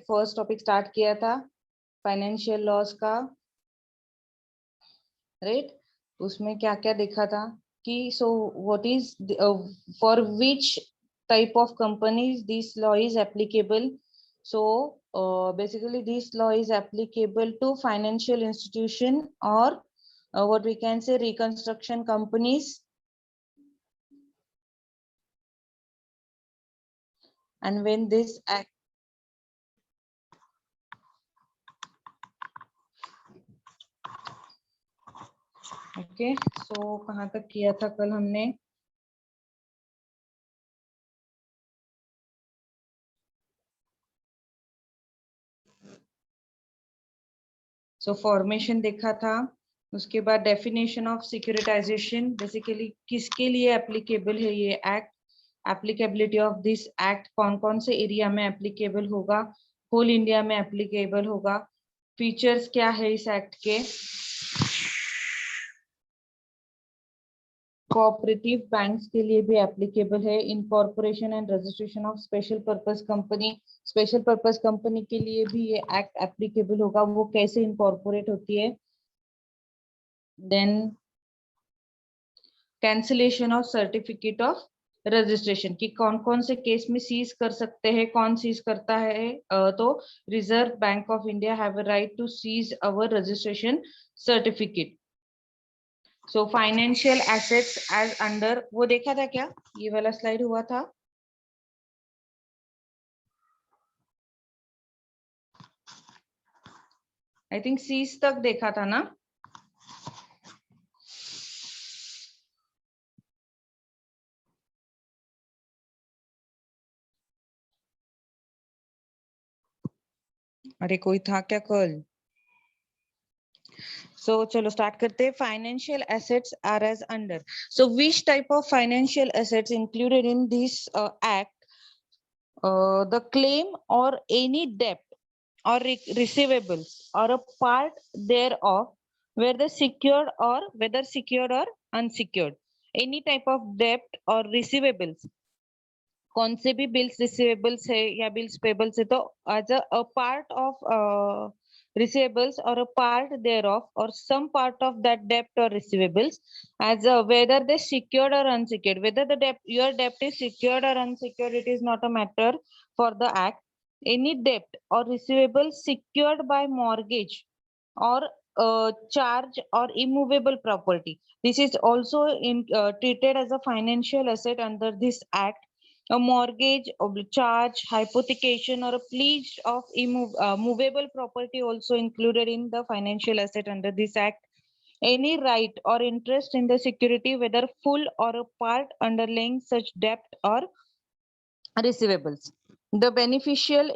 First topic start किया था financial loss का, राइट। उसमें क्या क्या देखा था कि सो what is for which type of companies this law is applicable. So basically this law is applicable to financial institution or what we can say reconstruction companies, and when this act okay so कहाँ तक किया था कल हमने, सो formation देखा था, उसके बाद डेफिनेशन ऑफ सिक्योरिटाइजेशन, बेसिकली किसके लिए एप्लीकेबल है ये act, applicability of this act, कौन कौन से एरिया में एप्लीकेबल होगा, होल इंडिया में एप्लीकेबल होगा, फीचर्स क्या है इस एक्ट के, कोऑपरेटिव बैंक्स के लिए भी एप्लीकेबल है, incorporation and registration of special purpose company, special purpose company के लिए भी ये एक्ट एप्लीकेबल होगा, वो कैसे इनकॉर्पोरेट होती है, then cancellation of certificate of registration कि कौन कौन से केस में सीज कर सकते हैं, कौन सीज करता है, तो reserve bank of India have a right to seize our registration certificate. So financial assets as under, वो देखा था क्या, ये वाला स्लाइड हुआ था, आई थिंक सीज तक देखा था ना, अरे कोई था क्या कल, सो चलो स्टार्ट करते हैं। Financial assets are as under, so which type of financial assets included in this act, the claim or any debt or receivables or a part thereof, whether secured or unsecured, any type of debt or receivables, कौन से भी bills receivables है या bills payables है, तो as a part of receivables or a part thereof or some part of that debt or receivables, as whether they secured or unsecured, whether the debt, your debt is secured or unsecured, it is not a matter for the act. Any debt or receivable secured by mortgage or charge or immovable property, this is also treated as a financial asset under this act. A mortgage or charge, hypothecation or a pledge of movable property also included in the financial asset under this act. Any right or interest in the security, whether full or a part underlying such debt or receivables. The beneficial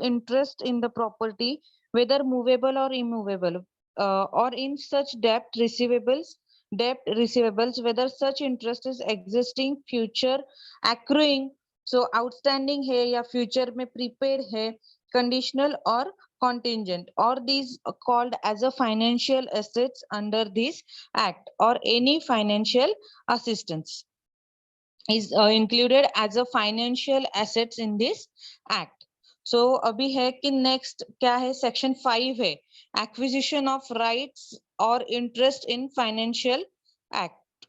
interest in the property, whether movable or immovable, or in such debt receivables, whether such interest is existing, future, accruing, so outstanding है या future में prepaid है, conditional or contingent, or these are called as a financial assets under this act, or any financial assistance is included as a financial assets in this act. So अभी है कि next क्या है, section 5 है, acquisition of rights or interest in financial act.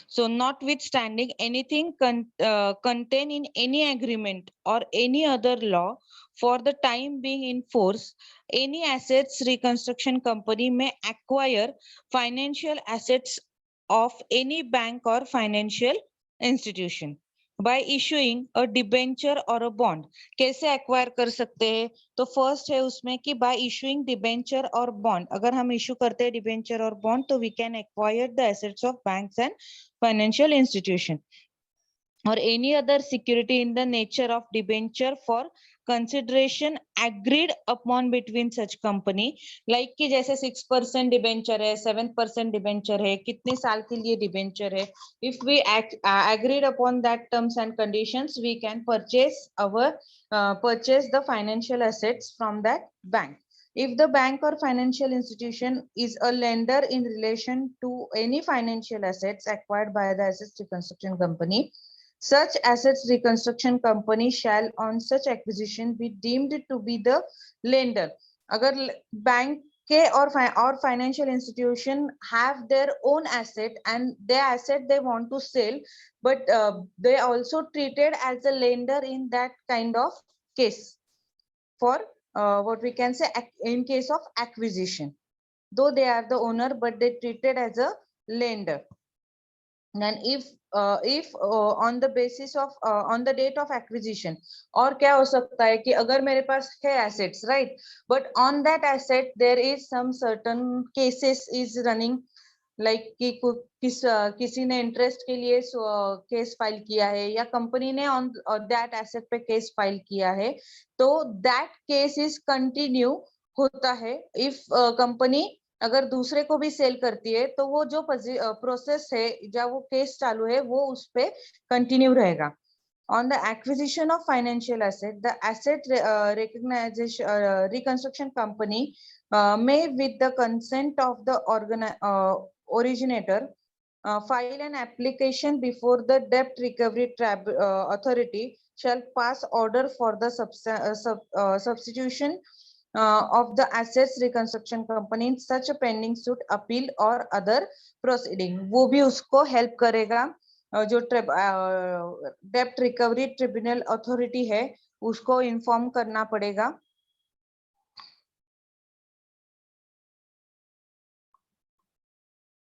So notwithstanding anything contained in any agreement or any other law for the time being in force, any assets reconstruction company may acquire financial assets of any bank or financial institution by issuing a debenture or a bond. कैसे acquire कर सकते हैं, तो first है उसमें कि by issuing debenture or bond, अगर हम issue करते हैं debenture और bond तो we can acquire the assets of banks and financial institution or any other security in the nature of debenture for consideration agreed upon between such company, like कि जैसे 6% debenture है, 7% debenture है, कितने साल के लिए डिबेंचर है, if we agreed upon that terms and conditions, we can purchase the financial assets from that bank. If the bank or financial institution is a lender in relation to any financial assets acquired by the assets reconstruction company, Such assets reconstruction company shall on such acquisition be deemed to be the lender. अगर bank के और financial institution have their own asset and their asset they want to sell, but they also treated as a lender in that kind of case for what we can say in case of acquisition, though they are the owner but they treated as a lender. And if on the basis of on the date of acquisition, और क्या हो सकता है कि अगर मेरे पास है assets, right, but on that asset there is some certain cases is running, like कि किसी ने इंटरेस्ट के लिए केस फाइल किया है या कंपनी ने ऑन दैट एसेट पे केस फाइल किया है, तो दैट केस इज कंटिन्यू होता है. इफ कंपनी अगर दूसरे को भी सेल करती है तो वो जो प्रोसेस है जब वो केस चालू है वो उस पे कंटिन्यू रहेगा. On the acquisition of financial asset, the asset recognition reconstruction company may, with the consent of the originator, file an application before the debt recovery authority shall pass order for the substitution of the assets reconstruction company in such a pending suit, appeal or other proceeding. वो भी उसको help करेगा. जो डेप्ट recovery tribunal authority है उसको inform करना पड़ेगा.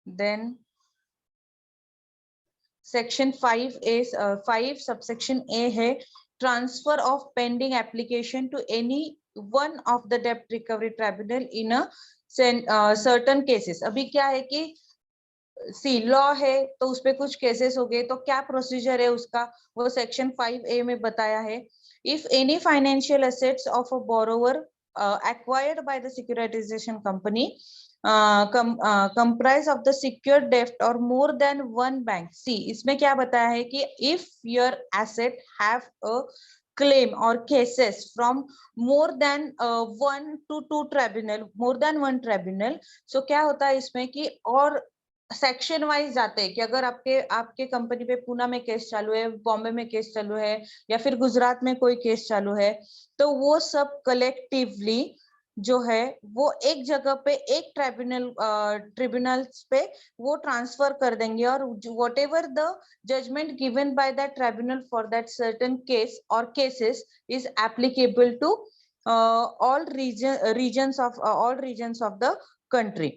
Then section 5 subsection A है transfer of pending application to any one of the डेप्ट recovery tribunal in a certain cases. अभी क्या है कि सी लॉ है तो उसपे कुछ केसेस हो गए, तो क्या प्रोसीजर है उसका वो सेक्शन 5A में बताया है. If any financial assets of a borrower acquired by the securitization company comprise of the secured debt or more than one bank. See, इसमें क्या बताया है कि if your asset have a claim or cases from more than one to two tribunal, more than one tribunal, so क्या होता है इसमें कि और सेक्शन वाइज जाते हैं कि अगर आपके कंपनी पे पूना में केस चालू है, बॉम्बे में केस चालू है या फिर गुजरात में कोई केस चालू है, तो वो सब कलेक्टिवली जो है वो एक जगह पे एक ट्रिब्यूनल्स पे वो ट्रांसफर कर देंगे और whatever the judgment given by that tribunal for that certain case और cases is applicable to all regions of the country.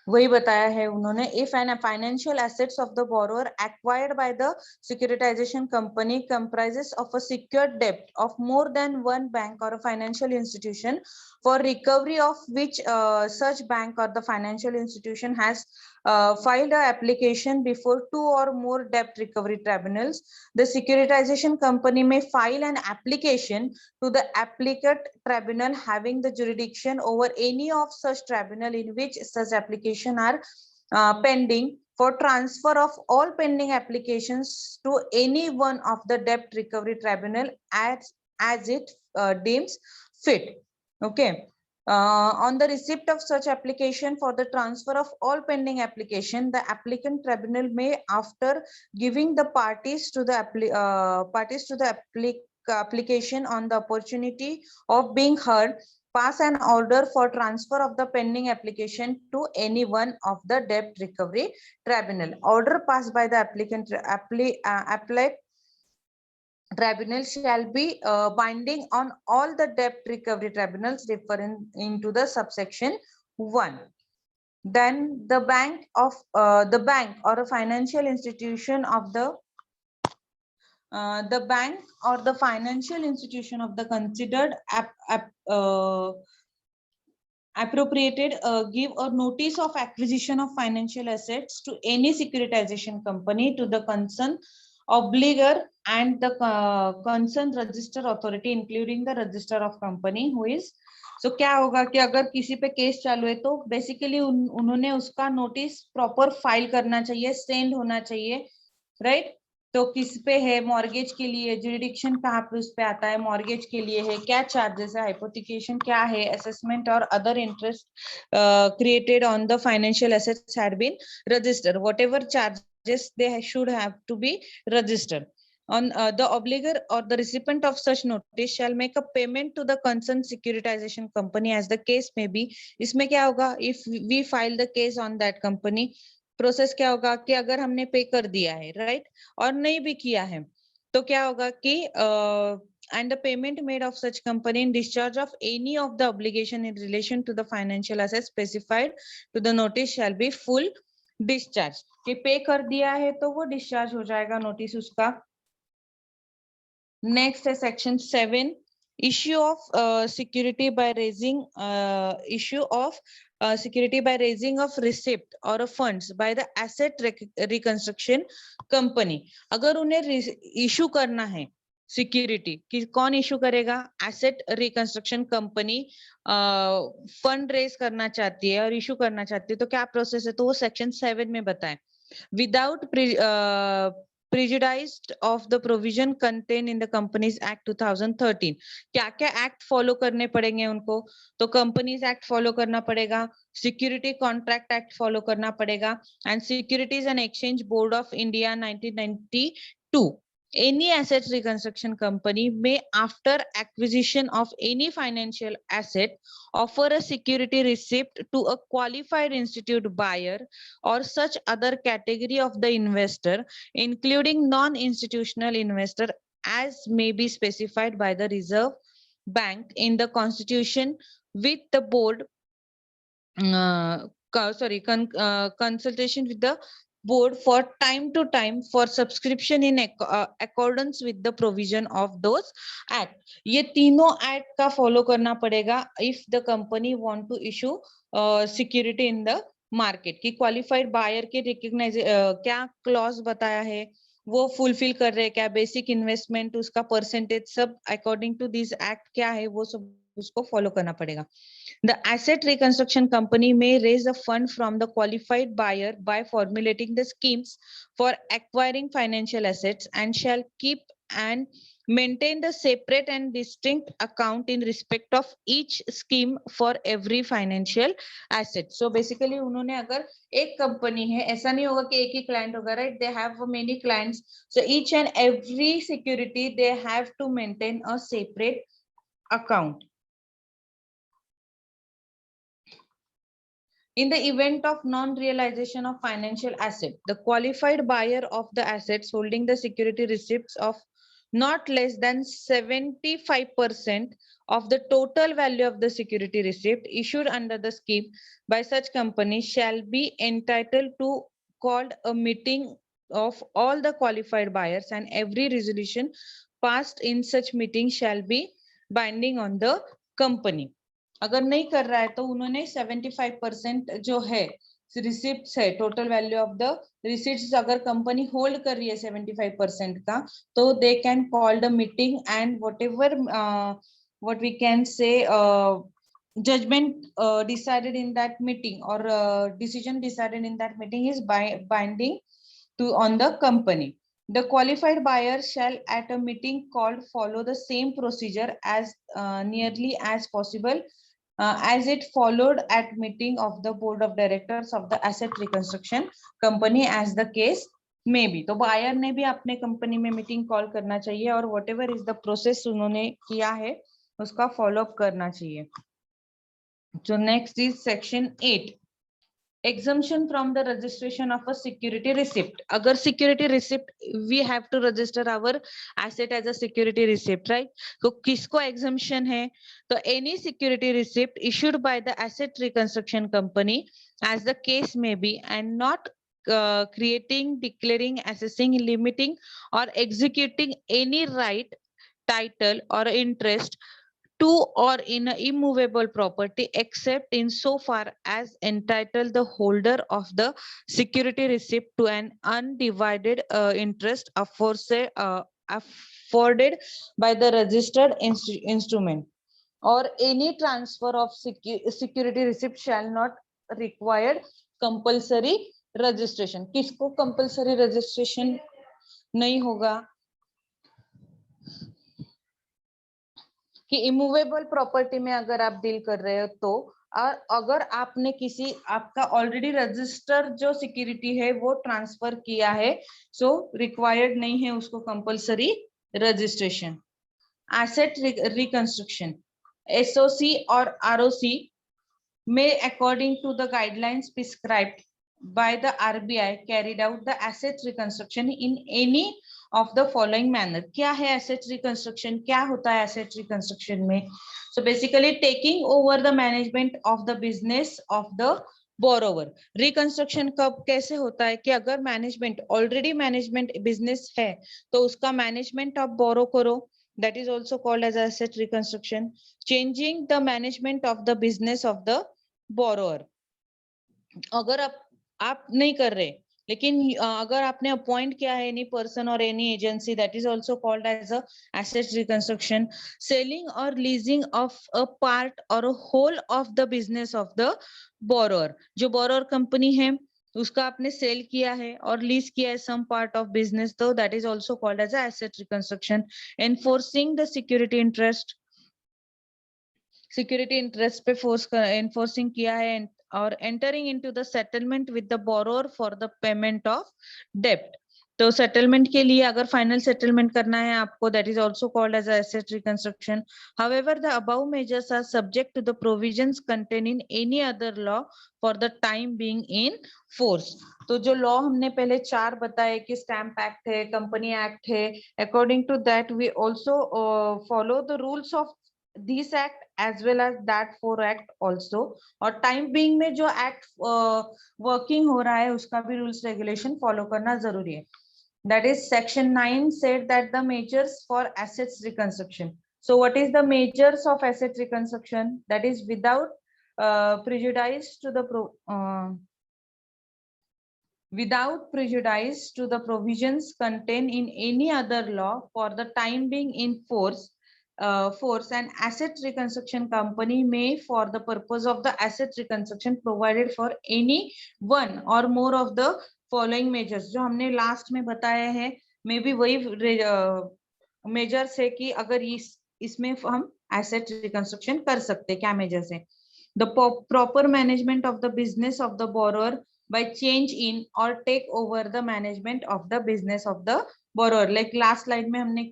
वही बताया है उन्होंने. If an financial assets of the borrower acquired by the securitisation company comprises of a secured डेब्ट of more than one bank और a financial institution for recovery of which such bank or the financial institution has filed an application before two or more debt recovery tribunals, the securitization company may file an application to the applicant tribunal having the jurisdiction over any of such tribunal in which such application are pending for transfer of all pending applications to any one of the debt recovery tribunal as it deems fit. Okay. On the receipt of such application for the transfer of all pending application, the applicant tribunal may, after giving the parties to the application on the opportunity of being heard, pass an order for transfer of the pending application to any one of the debt recovery tribunal. Order passed by the appellate tribunal shall be binding on all the debt recovery tribunals referring into the subsection 1. Then the bank or a financial institution of the bank or the financial institution of the considered appropriated give a notice of acquisition of financial assets to any securitization company to the concerned obligor and the concerned register authority including the register of company who is. So क्या होगा कि अगर किसी पे case चालू है तो basically उन्होंने उसका नोटिस प्रॉपर फाइल करना चाहिए, सेंड होना चाहिए, राइट. तो किस पे है, मॉर्गेज के लिए जुरिडिक्शन कहाँ पे उस पे आता है, मॉर्गेज के लिए है, क्या चार्जेस है, हाइपोथिकेशन क्या है, असेसमेंट और other interest created on the financial assets had been registered, whatever charges charges, they should have to be registered. On the obligor or the recipient of such notice shall make a payment to the concerned securitization company as the case may be. इसमें क्या होगा, if we file the case on that company, process क्या होगा कि अगर हमने पे कर दिया है, राइट, और नहीं भी किया है, तो क्या होगा कि and the payment made of such company in discharge of any of the obligation in relation to the financial assets specified to the notice shall be full discharge. कि पे कर दिया है तो वो डिस्चार्ज हो जाएगा नोटिस उसका. Next है section 7, issue of security by raising security by raising of receipt or funds by the asset reconstruction company. अगर उन्हें इशू करना है सिक्योरिटी, कि कौन इशू करेगा, asset reconstruction company fund raise करना चाहती है और इशू करना चाहती है, तो क्या प्रोसेस है, तो वो सेक्शन 7 में बताएं. Without prejudiced of the provision contained in the Companies Act 2013. क्या क्या एक्ट फॉलो करने पड़ेंगे उनको, तो कंपनीज एक्ट फॉलो करना पड़ेगा, सिक्योरिटी कॉन्ट्रैक्ट एक्ट फॉलो करना पड़ेगा, and securities and exchange board of India 1992. Any asset reconstruction company may, after acquisition of any financial asset, offer a security receipt to a qualified institute buyer or such other category of the investor, including non-institutional investor, as may be specified by the Reserve Bank in the Constitution, with the board, consultation with the board for time to time for subscription in accordance with the provision of those act. ये तीनों act का follow करना पड़ेगा if the company want to issue security in the market. कि qualified buyer के recognize क्या clause बताया है, वो फुलफिल कर रहे हैं क्या, बेसिक इन्वेस्टमेंट उसका परसेंटेज सब अकॉर्डिंग टू दिस एक्ट क्या है, वो सब उसको फॉलो करना पड़ेगा. The asset reconstruction company may raise a fund from the qualified buyer by formulating the schemes for acquiring financial assets and shall keep and maintain the separate and distinct account in respect of each scheme for every financial asset. So basically उन्होंने अगर एक company है, ऐसा नहीं होगा कि एक ही client होगा, right? They have many clients, so each and every security they have to maintain a separate account. In the event of non-realization of financial asset, the qualified buyer of the assets holding the security receipts of not less than 75% of the total value of the security receipt issued under the scheme by such company shall be entitled to called a meeting of all the qualified buyers, and every resolution passed in such meeting shall be binding on the company. अगर नहीं कर रहा है तो उन्होंने 75% जो है receipts है, total value of the receipts अगर कंपनी होल्ड कर रही है 75% का, तो they can call the meeting and whatever what we can say judgment decided in that meeting or decision decided in that meeting is binding to on the company. The qualified buyer shall at a meeting called follow the same procedure as nearly as possible as it followed at meeting of the board of directors of the asset reconstruction company as the case may be. तो buyer ने भी अपने company में meeting call करना चाहिए और whatever is the process उन्होंने किया है उसका फॉलो अप करना चाहिए. So next is section 8. Exemption from the registration of a security receipt. Agar security receipt, we have to register our asset as a security receipt, right? So kisko exemption hai? So any security receipt issued by the asset reconstruction company as the case may be, and not creating, declaring, assessing, limiting or executing any right, title or interest to or in an immovable property except in so far as entitle the holder of the security receipt to an undivided interest afforded by the registered instrument, or any transfer of security receipt shall not require compulsory registration. किसको compulsory registration नहीं होगा कि immovable property में अगर आप deal कर रहे हो तो और अगर आपने किसी आपका ऑलरेडी रजिस्टर जो सिक्योरिटी है वो ट्रांसफर किया है, सो रिक्वायर्ड नहीं है उसको compulsory registration. Asset reconstruction, SOC और ROC may, according to the guidelines prescribed by the RBI, carried out the asset reconstruction in any of the following manner. क्या है asset reconstruction? क्या होता है asset reconstruction में? So basically taking over the management of the business of the borrower. Reconstruction कब कैसे होता है कि अगर management already management business है तो उसका management आप borrow करो, that is also called as asset reconstruction. Changing the management of the business of the borrower, अगर आप नहीं कर रहे लेकिन अगर आपने अपॉइंट किया है एनी पर्सन और any agency, that is also called as a asset reconstruction. Selling और लीजिंग ऑफ अ पार्ट और a whole of the business of the borrower, जो बोरोअर कंपनी है उसका आपने सेल किया है और लीज किया है सम पार्ट ऑफ बिजनेस, तो that is also called as a asset reconstruction. Enforcing the security interest, security interest पे फोर्स एनफोर्सिंग किया है, और entering into the settlement with the borrower for the payment of डेब्ट. तो settlement के लिए अगर फाइनल सेटलमेंट करना है आपको, that is also called as asset reconstruction. However the above measures are subject to the provisions contain in any other law for the time being in force. तो जो लॉ हमने पहले 4 बताए कि स्टैम्प एक्ट है, कंपनी एक्ट है, according to that we also follow the rules of this act as well as that 4 act also. और time being में जो एक्ट वर्किंग हो रहा है उसका भी रूल्स रेगुलेशन फॉलो करना जरूरी है. That is section 9 said that the measures for assets reconstruction. So what is the measures of asset reconstruction? That is without prejudice to the without prejudice to the provisions contained in any other law for the time being in force. Force and asset reconstruction company may, for the purpose of the asset reconstruction, provided for any one or more of the following measures. जो हमने last में बताया है, may be वही measures है कि अगर इसमें हम एसेट रिकंस्ट्रक्शन कर सकते हैं. क्या मेजर्स है? The proper management of the business of the borrower by change in or take over the management of the business of the borrower. Like last slide में हमने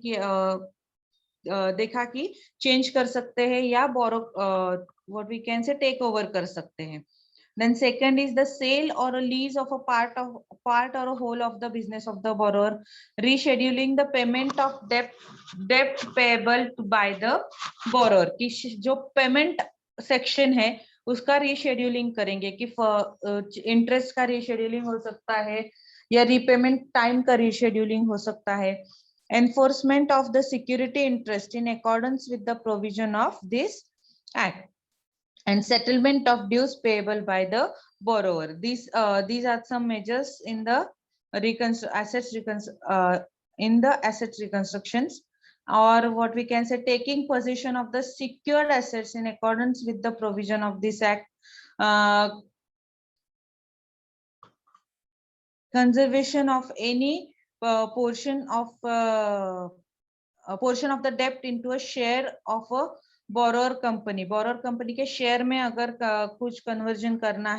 देखा कि चेंज कर सकते हैं या borrow what we can say take over कर सकते हैं. Then second is the sale or a lease of a part or a whole of the business of the borrower, rescheduling the payment of debt payable by the borrower. कि जो payment section है उसका rescheduling करेंगे कि interest का rescheduling हो सकता है या रीपेमेंट टाइम का रीशेड्यूलिंग हो सकता है. Enforcement of the security interest in accordance with the provision of this act, and settlement of dues payable by the borrower. These are some measures in the asset reconstructions, or what we can say, taking possession of the secured assets in accordance with the provision of this act, conservation of any portion of the debt into a share of a borrower company. Borrower company के share में अगर कुछ conversion करना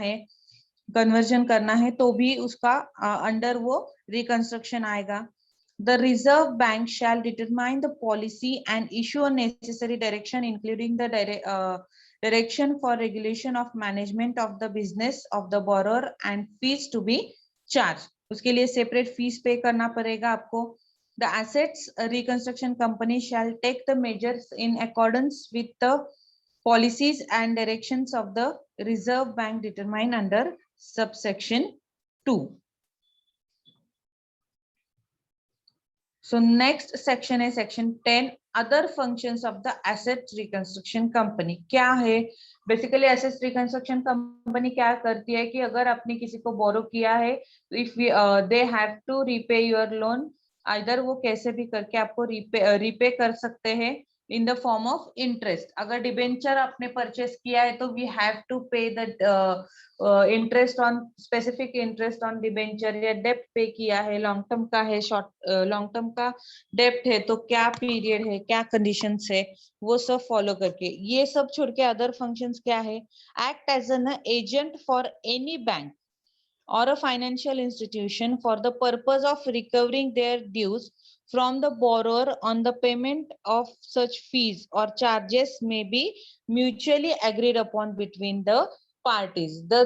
है तो भी उसका under वो रिकंस्ट्रक्शन आएगा. The Reserve Bank shall determine the policy and issue a necessary direction, including the direction for regulation of management of the business of the borrower and fees to be charged. उसके लिए separate fees पे करना पड़ेगा आपको. The assets reconstruction company shall take the measures in accordance with the policies and directions of the Reserve Bank determined under subsection 2. So next section है section 10, other functions of the asset reconstruction company. क्या है? Basically asset reconstruction company क्या करती है कि अगर आपने किसी को बोरो किया है, if they have to repay your loan, either वो कैसे भी करके आपको repay कर सकते हैं, in the form of interest. अगर डिबेंचर आपने परचेस किया है तो वी हैव टू पे the interest on specific interest on debenture, या डेप्ट पे किया है, लॉन्ग टर्म का है, शॉर्ट लॉन्ग टर्म का डेप्ट है तो क्या पीरियड है, क्या कंडीशंस है, वो सब फॉलो करके। ये सब छोड़ के अदर फंक्शंस क्या है, act as an agent for any bank or a financial institution for the purpose of recovering their dues from the borrower on the payment of such fees or charges may be mutually agreed upon between the parties. The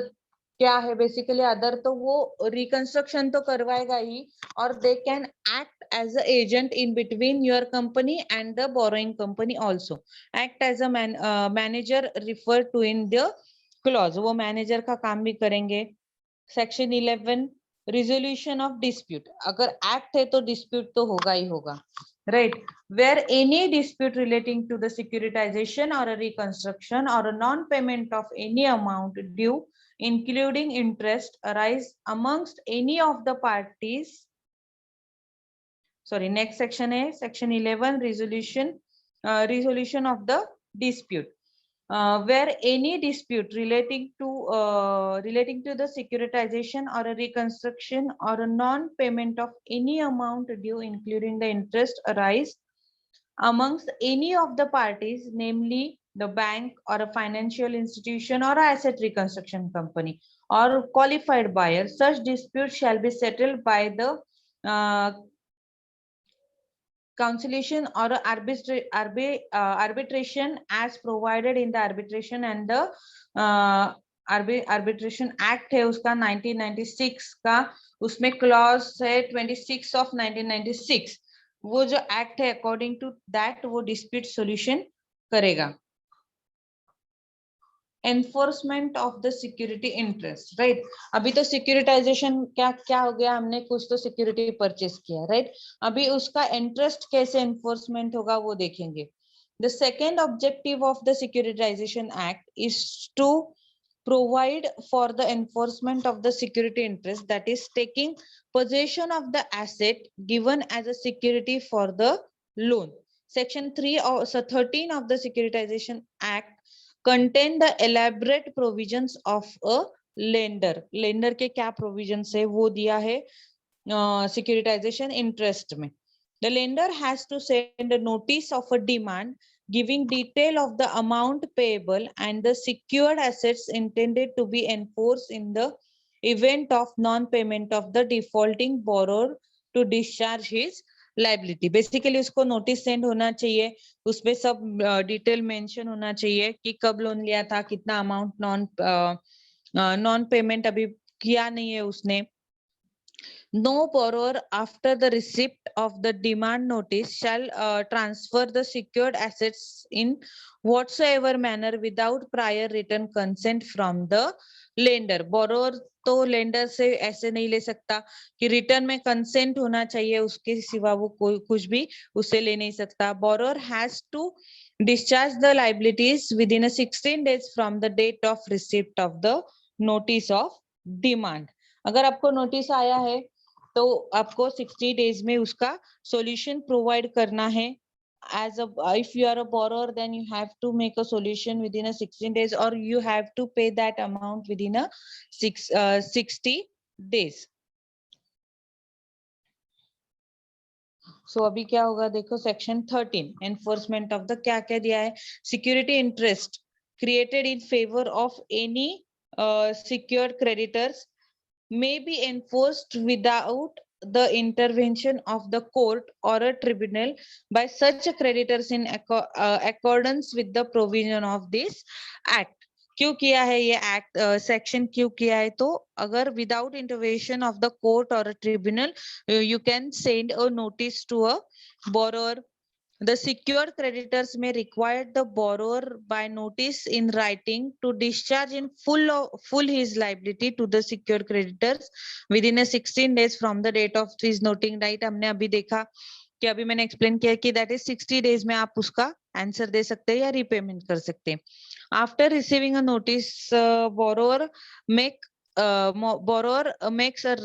क्या है basically other, तो वो reconstruction तो करवाएगा ही, और they can act as a agent in between your company and the borrowing company also. Act as a manager refer to in the clause, वो manager का काम भी करेंगे। सेक्शन 11 रिजोल्यूशन ऑफ डिस्प्यूट, अगर एक्ट है तो डिस्प्यूट तो होगा ही होगा, right. Where any dispute relating to the securitization और रिकंस्ट्रक्शन और non payment of any amount due including interest arise amongst any of the parties, sorry next section है section 11 resolution of the dispute. Where any dispute relating to the securitization or a reconstruction or a non-payment of any amount due, including the interest, arise amongst any of the parties, namely the bank or a financial institution or a asset reconstruction company or qualified buyer. Such dispute shall be settled by the conciliation or arbitration as provided in the arbitration and the arbitration act है उसका 1996 का, उसमें clause है 26 of 1996, वो जो act है according to that वो dispute solution करेगा। Enforcement of the security interest, right. अभी तो सिक्योरिटाइजेशन क्या क्या हो गया, हमने कुछ तो सिक्योरिटी परचेस किया, राइट। अभी उसका इंटरेस्ट कैसे एनफोर्समेंट होगा वो देखेंगे। The second objective of the securitization act is to provide for the enforcement of the security interest, that is taking possession of the asset given as a security for the loan. Section 3 or 13 of the Securitization Act contain the elaborate provisions of a lender. Lender के क्या provisions है वो दिया है securitization interest में। The lender has to send a notice of a demand giving detail of the amount payable and the secured assets intended to be enforced in the event of non-payment of the defaulting borrower to discharge his liability. Basically उसको notice send होना चाहिए, उसमें सब detail mention होना चाहिए कि कब loan लिया था, कितना अमाउंट नॉन पेमेंट अभी किया नहीं है उसने। No borrower after the receipt of the demand notice shall transfer the secured assets in whatsoever manner without prior written consent from the lender. Borrower तो लेंडर से ऐसे नहीं ले सकता कि रिटर्न में कंसेंट होना चाहिए, उसके सिवा वो कोई कुछ भी उससे ले नहीं सकता। Borrower has to discharge the liabilities within a 16 days from the date of receipt of the notice of demand. अगर आपको नोटिस आया है तो आपको 60 डेज में उसका सॉल्यूशन प्रोवाइड करना है। As a if you are a borrower, then you have to make a solution within a 16 days, or you have to pay that amount within a 60 days. So अभी क्या होगा देखो, section 13 enforcement of the क्या क्या दिया है, security interest created in favour of any secured creditors may be enforced without the intervention of the court or a tribunal by such creditors in accordance with the provision of this act. क्यों किया है ये act section क्यों किया है, तो अगर without intervention of the court और tribunal you can send a notice to a borrower, the secured creditors may require the borrower by notice in writing to discharge in full his liability to the secured creditors within a 16 days from the date of his noting right. हमने अभी देखा कि अभी मैंने explain किया कि that is 60 days में आप उसका आंसर दे सकते हैं या रीपेमेंट कर सकते हैं। After receiving a notice borrower makes a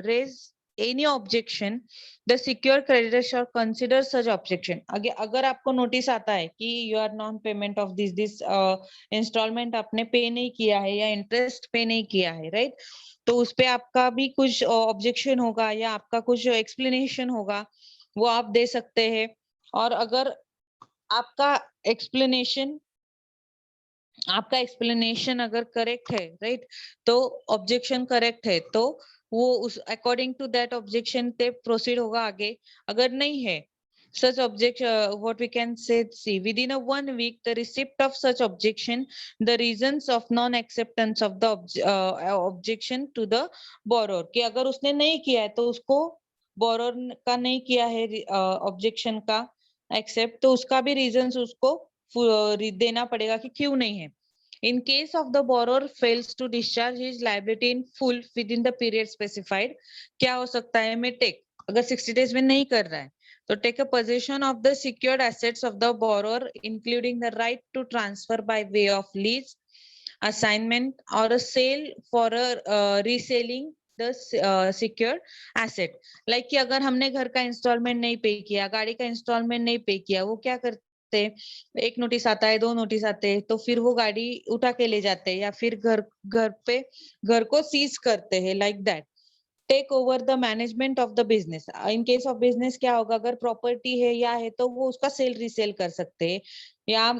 raise any objection, the secured creditor shall consider such objection. अगर आपको नोटिस आता है कि you are non payment of this installment आपने पे नहीं किया है या इंटरेस्ट पे नहीं किया है, राइट, तो उस पे आपका भी कुछ ऑब्जेक्शन होगा या आपका कुछ एक्सप्लेनेशन होगा, वो आप दे सकते हैं। और अगर आपका एक्सप्लेनेशन अगर करेक्ट है, राइट, तो ऑब्जेक्शन करेक्ट है तो वो उस अकॉर्डिंग टू दैट ऑब्जेक्शन पे प्रोसीड होगा आगे। अगर नहीं है such objection, what we can say, see, within a 1 week the receipt of such objection, the reasons of non acceptance of the objection to the borrower, कि अगर उसने नहीं किया है तो उसको borrower का नहीं किया है ऑब्जेक्शन का एक्सेप्ट, तो उसका भी रीजंस उसको देना पड़ेगा कि क्यों नहीं है। In case of the borrower fails to discharge his liability in full within the period specified, क्या हो सकता है, may take, अगर 60 days में नहीं कर रहा है तो take a possession of the secured assets of the borrower, including the right to transfer by way of lease, assignment or a sale for a reselling the secured asset. Like कि अगर हमने घर का इंस्टॉलमेंट नहीं पे किया, गाड़ी का इंस्टॉलमेंट नहीं पे किया, वो क्या करते, एक नोटिस आता है, 2 नोटिस आते हैं, तो फिर वो गाड़ी उठा के ले जाते हैं या फिर घर को सीज करते हैं, like that. Take over the management of the business, in case of business क्या होगा, अगर प्रॉपर्टी है या है तो वो उसका सेल रीसेल कर सकते हैं। या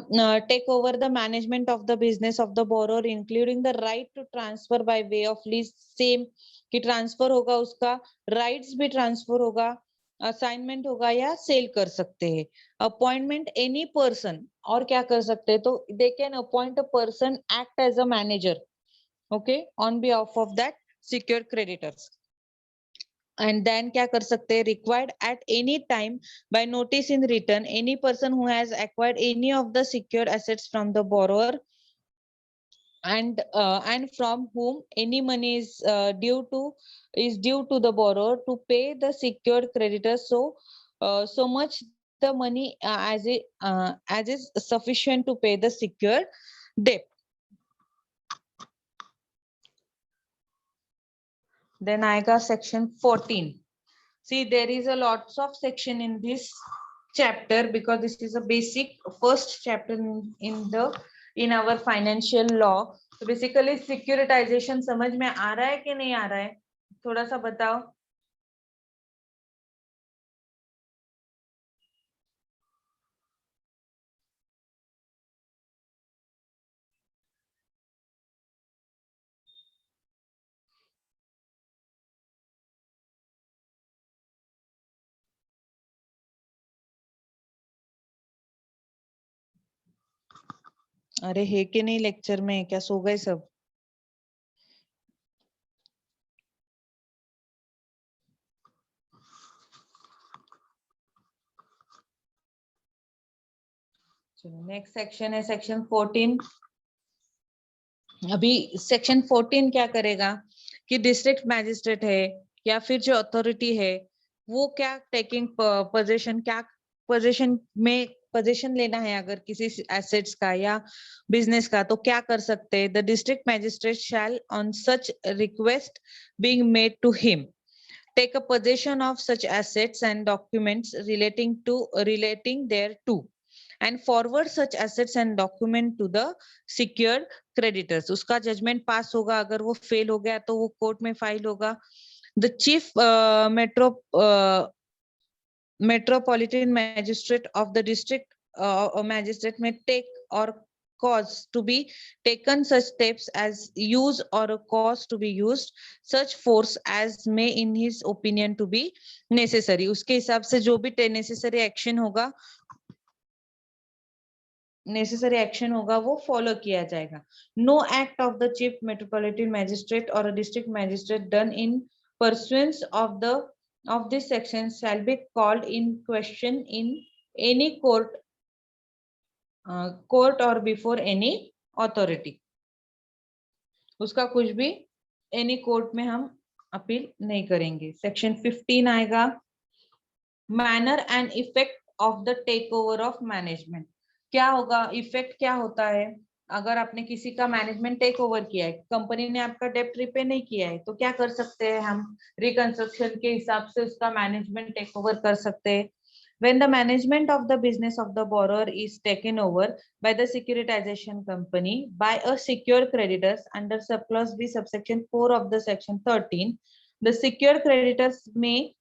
take over the management of the business of the borrower including the right to transfer by way of lease, same कि ट्रांसफर होगा, उसका राइट्स भी ट्रांसफर होगा, असाइनमेंट होगा या सेल कर सकते हैं। अपॉइंटमेंट एनी पर्सन, और क्या कर सकते हैं, तो they can appoint a person act as a manager, okay, on behalf of that secured creditors. And then क्या कर सकते हैं, required at any time by notice in return any person who has acquired any of the secured assets from the borrower and from whom any money is due to the borrower to pay the secured creditor so much the money as is sufficient to pay the secured debt. Then आएगा section 14. See, there is a lots of section in this chapter because this is a basic first chapter in our financial law. तो basically securitisation समझ में आ रहा है कि नहीं आ रहा है, थोड़ा सा बताओ। अरे है कि नहीं लेक्चर में, क्या सो गए सब? चलो नेक्स्ट सेक्शन है सेक्शन 14। अभी सेक्शन 14 क्या करेगा कि डिस्ट्रिक्ट मैजिस्ट्रेट है या फिर जो अथॉरिटी है वो क्या टेकिंग पोजीशन, क्या पोजीशन लेना है अगर किसी एसेट्स का या बिजनेस का, तो क्या कर सकते हैं। The district magistrate shall on such request being made to him take a possession of such assets and documents relating thereto and forward such assets and document to the secured creditors. उसका judgement पास होगा, अगर वो fail हो गया तो वो court में file होगा। The chief metropolitan magistrate of the district magistrate may take or cause to be taken such steps as use or a cause to be used such force as may in his opinion to be necessary. उसके हिसाब से जो भी necessary action होगा वो follow किया जाएगा। No act of the chief metropolitan magistrate or a district magistrate done in pursuance of this section shall be called in question in any court or before any authority. उसका कुछ भी any court में हम appeal नहीं करेंगे। Section 15 आएगा, manner and effect of the take over of management. क्या होगा, इफेक्ट क्या होता है, अगर आपने किसी का मैनेजमेंट टेक ओवर किया है, कंपनी ने आपका डेप्ट रिपे नहीं किया है, तो क्या कर सकते हैं हम? रिकंस्ट्रक्शन के हिसाब से उसका मैनेजमेंट टेक ओवर कर सकते हैं. When the management of the business of the borrower is taken over by the securitization company by a secure creditors under subclause B subsection 4 of the section 13, the secure creditors may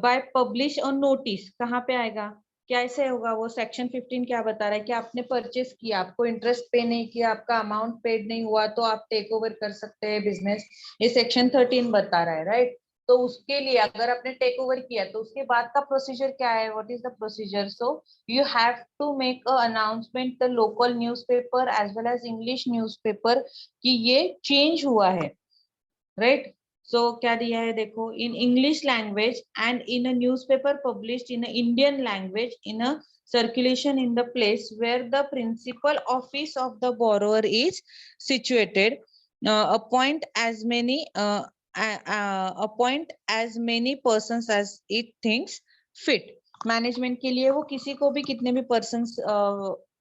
by publish a notice. कहाँ पे आएगा? कैसे होगा वो? Section 15 क्या बता रहा है कि आपने परचेस किया, आपको इंटरेस्ट पे नहीं किया, आपका अमाउंट पेड नहीं हुआ, तो आप टेक ओवर कर सकते हैं बिजनेस. ये सेक्शन 13 बता रहा है, राइट? तो उसके लिए अगर आपने टेक ओवर किया तो उसके बाद का प्रोसीजर क्या है? What is the procedure? So you have to make a announcement the local newspaper as well as English newspaper कि ये चेंज हुआ है, राइट? सो क्या दिया है देखो, in English language and in a newspaper published in Indian language in a circulation in the place where the principal office of the borrower is situated. Appoint as many appoint as many persons as it thinks fit. Management के लिए वो किसी को भी कितने भी persons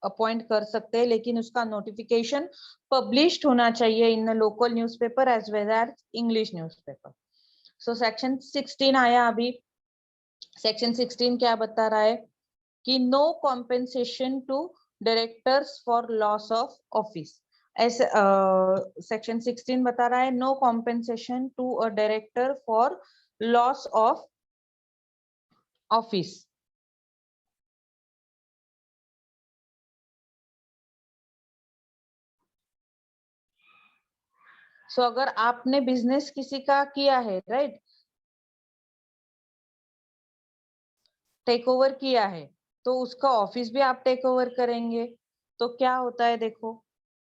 appoint कर सकते हैं, लेकिन उसका नोटिफिकेशन पब्लिश्ड होना चाहिए in local newspaper as well as English newspaper. So section 16 आया अभी. सेक्शन 16 क्या बता रहा है कि no compensation to directors for loss of office. ऐसे सेक्शन 16 बता रहा है no compensation to a director for loss of office. So अगर आपने बिजनेस किसी का किया है, राइट, टेक ओवर किया है, तो उसका ऑफिस भी आप टेक ओवर करेंगे. तो क्या होता है देखो,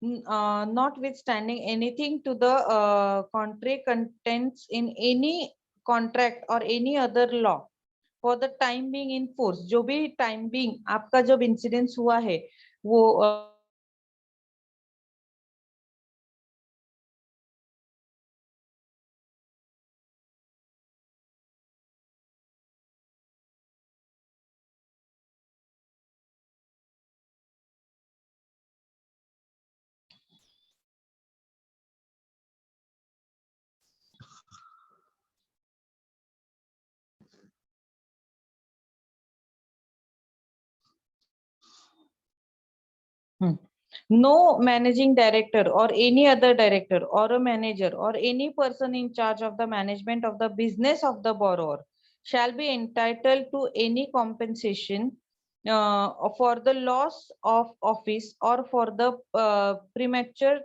notwithstanding anything to the contrary contents in any contract और any other law for the time being in force. जो भी टाइम बीइंग आपका जब इंसिडेंस हुआ है वो no managing director or any other director or a manager or any person in charge of the management of the business of the borrower shall be entitled to any compensation for the loss of office or for the premature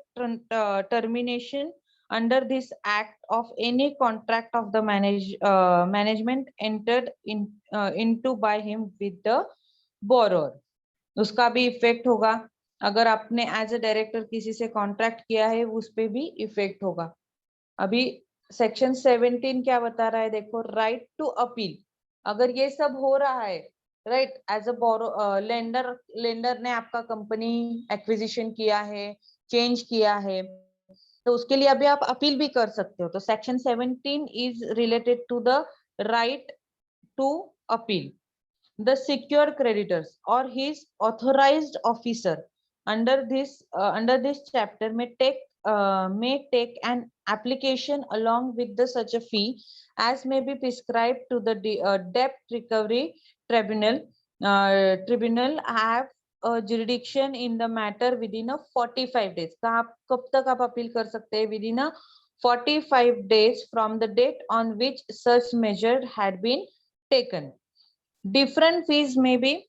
termination under this act of any contract of the management entered into by him with the borrower. उसका भी effect होगा. अगर आपने as a director किसी से contract किया है उस पे भी इफेक्ट होगा. अभी सेक्शन 17 क्या बता रहा है देखो, राइट टू अपील. अगर ये सब हो रहा है, राइट, एज अ लेंडर ने आपका कंपनी एक्विजिशन किया है, चेंज किया है, तो उसके लिए अभी आप अपील भी कर सकते हो. तो section 17 is related to the right to appeal. The secure creditors or his authorized officer under this chapter may take an application along with the such a fee as may be prescribed to the debt recovery tribunal. Tribunal have a jurisdiction in the matter within a 45 days. कब तक आप appeal कर सकते हैं? within a 45 days from the date on which such measure had been taken. Different fees may be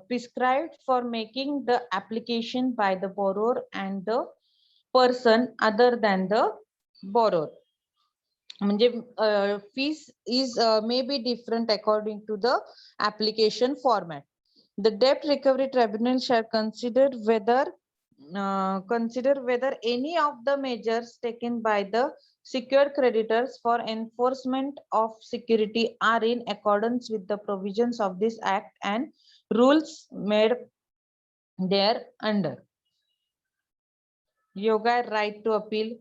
prescribed for making the application by the borrower and the person other than the borrower. म्हणजे fees is may be different according to the application format. The debt recovery tribunal shall consider whether any of the measures taken by the secured creditors for enforcement of security are in accordance with the provisions of this act and rules made there under. Yoga right to appeal.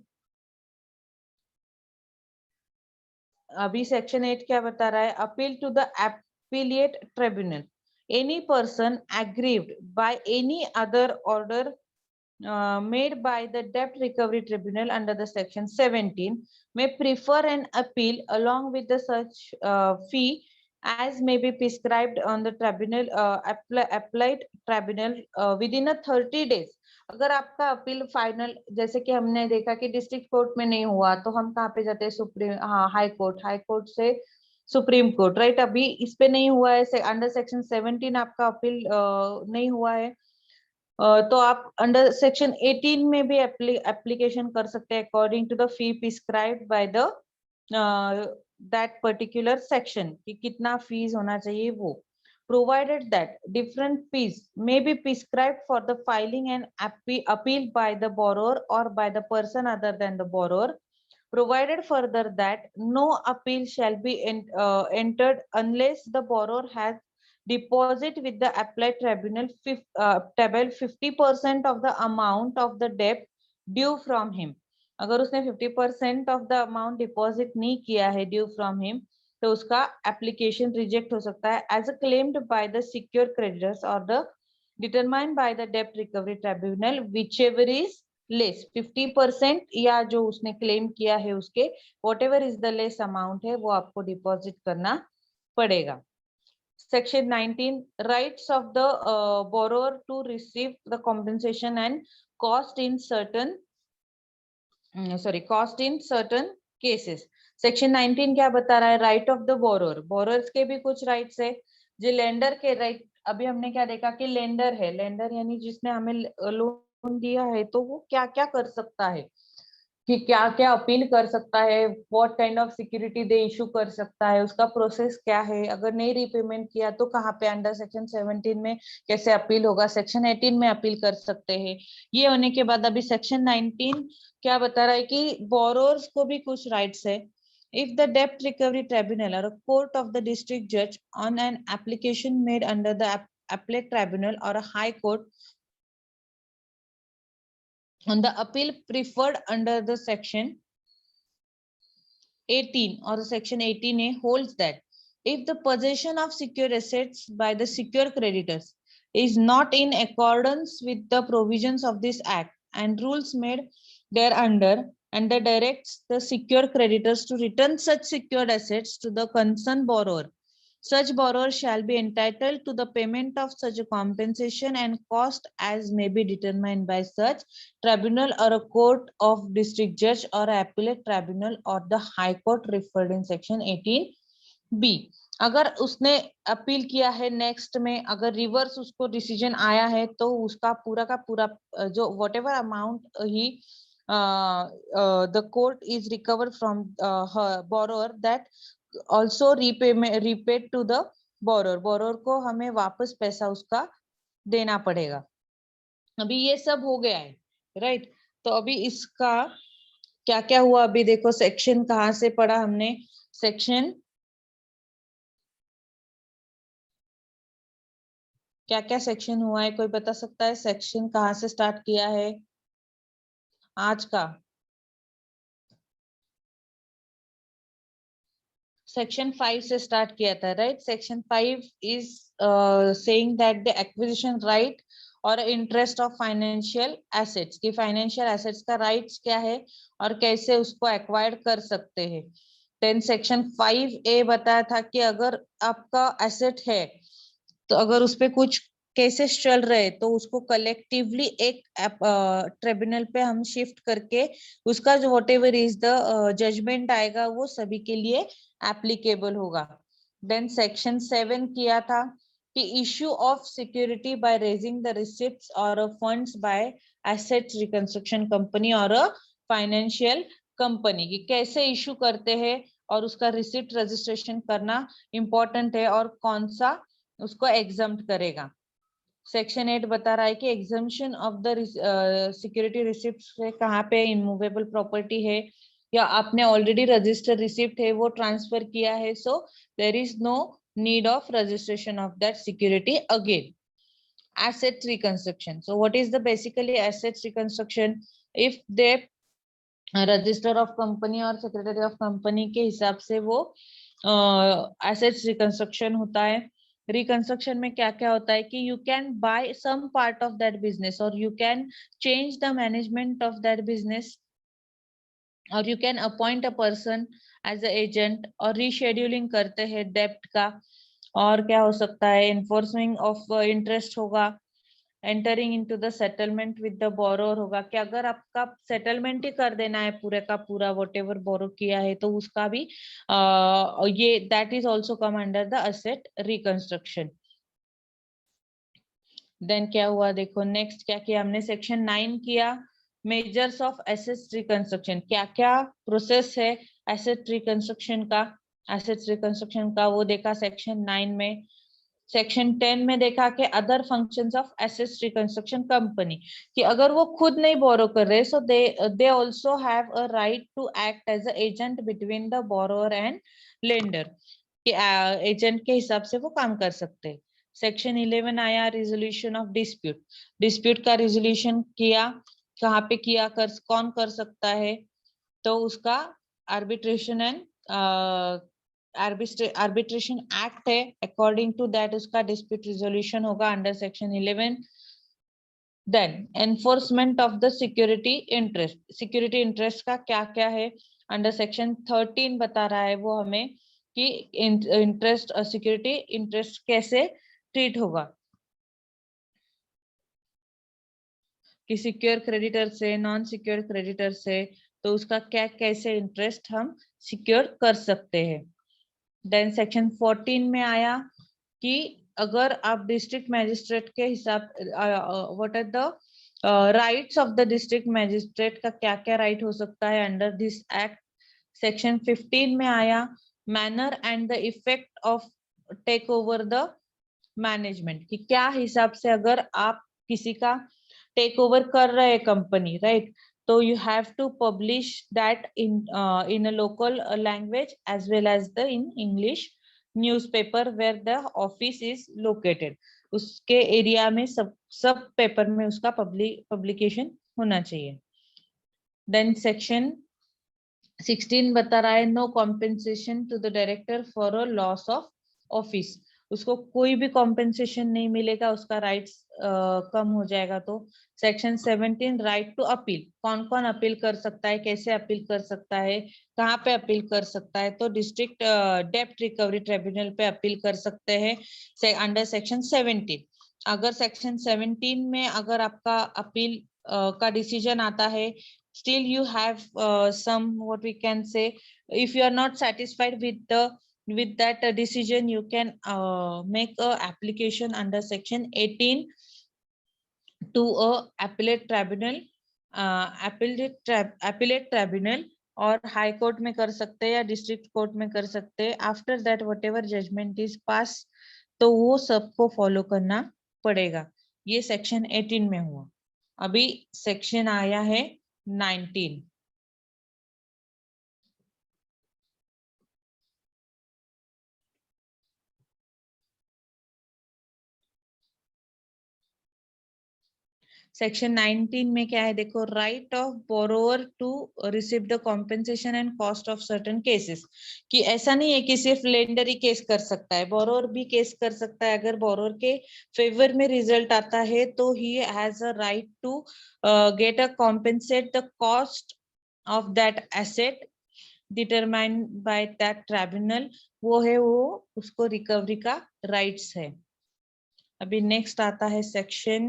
अभी section 8 क्या बता रहा है? Appeal to the appellate tribunal. any person aggrieved by any other order made by the debt recovery tribunal under the section 17 may prefer an appeal along with the such fee as may be prescribed on the tribunal applied tribunal within a 30 days. अगर आपका appeal final, जैसे कि हमने देखा कि district court में नहीं हुआ तो हम कहाँ पे जाते हैं, सुप्रीम, हाँ, हाई कोर्ट से सुप्रीम कोर्ट, राइट। अभी इस पे नहीं हुआ है, अंडर सेक्शन 17 आपका अपील नहीं हुआ है, तो आप अंडर सेक्शन 18 में भी एप्लीकेशन कर सकते हैं according to the fee prescribed by the that particular section, कि कितना फीस होना चाहिए वो। provided that different fees may be prescribed for the filing and appeal by the borrower or by the person other than the borrower, provided further that no appeal shall be entered unless the borrower has deposit with the applied tribunal 50% of the amount of the debt due from him. अगर उसने 50% of the amount deposit नहीं किया है due from him, तो उसका application reject हो सकता है as claimed by the secure creditors or the determined by the debt recovery tribunal, whichever is less 50% या जो उसने claim किया है उसके whatever is the less amount है वो आपको deposit करना पड़ेगा। Section 19, rights of the borrower to receive the compensation and cost in certain cases. Section 19 क्या बता रहा है? Right of the borrower, borrowers के भी कुछ राइट्स है। जो लेंडर के राइट, अभी हमने क्या देखा कि लेंडर है, लेंडर यानी जिसने हमें लोन दिया है, तो वो क्या क्या कर सकता है, कि क्या क्या अपील कर सकता है, what kind of security they issue कर सकता है, उसका प्रोसेस क्या है, अगर नहीं रीपेमेंट किया तो कहाँ पे अंडर सेक्शन 17 में कैसे अपील होगा, सेक्शन 18 में अपील कर सकते हैं। ये होने के बाद अभी सेक्शन 19 क्या बता रहा है कि बोरोअर्स को भी कुछ राइट्स है। If the debt recovery tribunal or a court of the district judge on an application made under the appellate tribunal or a high court on the appeal preferred under the section 18 or section 18A holds that if the possession of secure assets by the secure creditors is not in accordance with the provisions of this act and rules made thereunder, and that directs the secure creditors to return such secured assets to the concerned borrower, such borrower shall be entitled to the payment of such a compensation and cost as may be determined by such tribunal or a court of district judge or appellate tribunal or the high court referred in section 18B. अगर उसने appeal किया है, next में अगर reverse उसको decision आया है, तो उसका पूरा का पूरा जो whatever amount he the court is recovered from her borrower, that also repaid to the borrower, borrower को हमें वापस पैसा उसका देना पड़ेगा। अभी ये सब हो गया है, राइट। तो अभी इसका क्या क्या हुआ, अभी देखो सेक्शन कहाँ से पढ़ा हमने, सेक्शन क्या क्या सेक्शन हुआ है, कोई बता सकता है? सेक्शन कहाँ से स्टार्ट किया है आज का? सेक्शन 5 से स्टार्ट किया था, right. Section 5 is saying that the acquisition right और इंटरेस्ट ऑफ फाइनेंशियल एसेट्स, की फाइनेंशियल एसेट्स का राइट्स क्या है और कैसे उसको एक्वायर कर सकते हैं। देन सेक्शन 5A बताया था कि अगर आपका एसेट है तो अगर उस पे कुछ केसेस चल रहे तो उसको कलेक्टिवली एक ट्रिब्यूनल पे हम शिफ्ट करके उसका जो व्हाटएवर इज द जजमेंट आएगा वो सभी के लिए एप्लीकेबल होगा। देन सेक्शन 7 किया था कि issue of security by raising the receipts और funds by assets reconstruction company और फाइनेंशियल कंपनी, की कैसे इशू करते हैं और उसका रिसिप्ट रजिस्ट्रेशन करना इंपॉर्टेंट है और कौन सा उसको एग्जम्प्ट करेगा। सेक्शन 8 बता रहा है कि exemption of the security receipt से कहाँ पे इमूवेबल प्रॉपर्टी है या आपने ऑलरेडी रजिस्टर्ड रिसिप्ट है वो ट्रांसफर किया है, so there is no need of registration of that security again. Asset reconstruction, so what is the basically asset reconstruction? If they register of company और secretary of company के हिसाब से वो assets reconstruction होता है। Reconstruction में क्या क्या होता है कि you can buy some part of that business और you can change the management of that business और you can appoint a person as a agent और रीशेड्यूलिंग करते हैं डेप्ट का। और क्या हो सकता है, इन्फोर्समेंट ऑफ इंटरेस्ट होगा, entering into the settlement with the borrower होगा कि अगर आपका सेटलमेंट ही कर देना है पूरे का पूरा वॉट एवर बोरो किया है तो उसका भी ये that is also come under the asset reconstruction. Then क्या हुआ देखो, नेक्स्ट क्या किया हमने, सेक्शन 9 किया, मेजर्स ऑफ एसेट रिकंस्ट्रक्शन, क्या क्या प्रोसेस है एसेट रिकंस्ट्रक्शन का, एसेट रिकंस्ट्रक्शन का वो देखा सेक्शन 9 में। सेक्शन 10 में देखा कि other functions of asset reconstruction company, कि अगर वो खुद नहीं बोरो कर रहे so they also have a right to act as a agent between the borrower and lender, कि एजेंट के हिसाब से वो काम कर सकते हैं। सेक्शन 11 आया, रिजोल्यूशन ऑफ डिस्प्यूट, डिस्प्यूट का रिजोल्यूशन किया, कहाँ पे किया, कौन कर सकता है, तो उसका आर्बिट्रेशन एंड आर्बिट्रेशन एक्ट है, अकॉर्डिंग टू दैट उसका डिस्प्यूट रिजोल्यूशन होगा under section 11। Then enforcement of the security interest, security interest का क्या क्या है अंडर सेक्शन 13 बता रहा है वो हमें कि इंटरेस्ट और सिक्योरिटी इंटरेस्ट कैसे ट्रीट होगा, कि सिक्योर क्रेडिटर से, नॉन सिक्योर क्रेडिटर से, तो उसका क्या कैसे इंटरेस्ट हम सिक्योर कर सकते हैं। देन सेक्शन 14 में आया कि अगर आप डिस्ट्रिक्ट मैजिस्ट्रेट के हिसाब, what are the rights of the district magistrate का क्या क्या राइट हो सकता है अंडर दिस एक्ट। सेक्शन 15 में आया, manner and the effect of take over the management, कि क्या हिसाब से अगर आप किसी का टेक ओवर कर रहे हैं कंपनी, राइट, तो you have to publish that in a local language as well as the in English newspaper where the office is located, उसके एरिया में सब पेपर में उसका पब्लिकेशन होना चाहिए। देन सेक्शन 16 बता रहा है, no compensation to the director for a loss of office, उसको कोई भी कॉम्पेंसेशन नहीं मिलेगा, उसका राइट्स कम हो जाएगा। तो सेक्शन 17, राइट टू अपील, कौन कौन अपील कर सकता है, कैसे अपील कर सकता है, कहाँ पे अपील कर सकता है, तो डिस्ट्रिक्ट डेप्ट रिकवरी ट्रिब्यूनल पे अपील कर सकते हैं अंडर सेक्शन 17। अगर सेक्शन 17 में अगर आपका अपील का डिसीजन आता है, still you have some, what we can say, if you are not satisfied with that decision, you can make a application under section 18 to a appellate tribunal, appellate tribunal, और high court में कर सकते हैं या district court में कर सकते हैं। After that whatever judgment is pass, तो वो सबको फॉलो करना पड़ेगा। ये सेक्शन 18 में हुआ। अभी सेक्शन आया है 19। सेक्शन 19 में क्या है देखो, right of borrower to receive the compensation and cost of certain cases, कि ऐसा नहीं है कि सिर्फ लेंडर ही केस कर सकता है, बोरोअर भी केस कर सकता है। अगर बोरोअर के फेवर में रिजल्ट आता है तो he has a right to get a compensate the cost of that asset determined by that tribunal, वो है, वो उसको रिकवरी का राइट्स है। अभी नेक्स्ट आता है सेक्शन,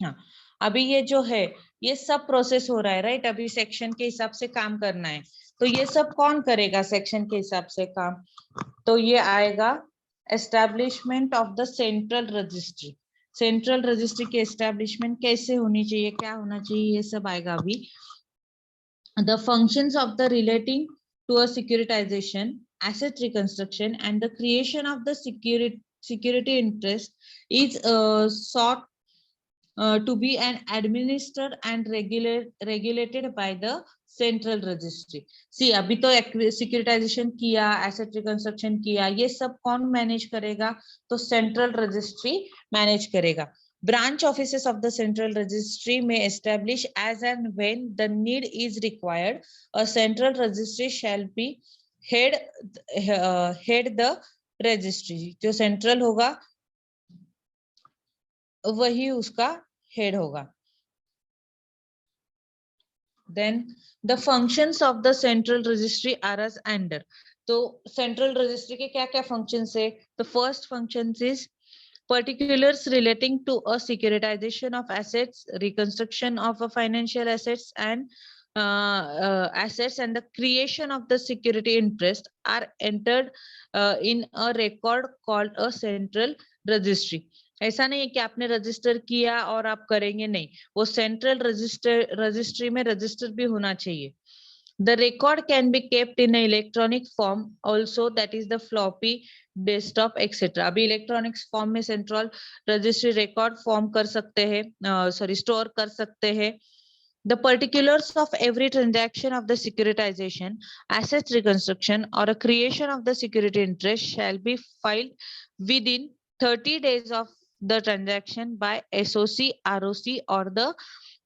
हाँ, अभी ये जो है ये सब प्रोसेस हो रहा है, राइट, अभी सेक्शन के हिसाब से काम करना है, तो ये सब कौन करेगा सेक्शन के हिसाब से काम, तो ये आएगा establishment of the central registry. Central registry की एस्टैब्लिशमेंट कैसे होनी चाहिए, क्या होना चाहिए, ये सब आएगा अभी। The functions of the relating to a securitization, asset reconstruction and the creation of the security interest is sought to be an administered and regulated by the central registry. See अभी तो सिक्योरिटाइजेशन किया, asset reconstruction किया, ये सब कौन manage करेगा, तो central registry manage करेगा। Branch offices of the central registry may establish as and when the need is required, a central registry shall be head the registry, जो सेंट्रल होगा वही उसका हेड होगा। Then the functions of the central registry are as under. तो central registry के क्या क्या functions है? The first functions is particulars relating to a securitization of assets, reconstruction of a financial assets and the creation of the security interest are entered in a record called a central registry. ऐसा नहीं है कि आपने register किया और आप करेंगे, नहीं, वो सेंट्रल रजिस्ट्री में रजिस्टर भी होना चाहिए। The record can be kept in an electronic form also, that is the floppy, desktop, etc. अभी इलेक्ट्रॉनिक्स फॉर्म में सेंट्रल रजिस्ट्री रिकॉर्ड फॉर्म कर सकते हैं, स्टोर कर सकते हैं। The particulars of every transaction of the securitization, assets reconstruction, or a creation of the security interest shall be filed within 30 days of the transaction by SOC, ROC, or the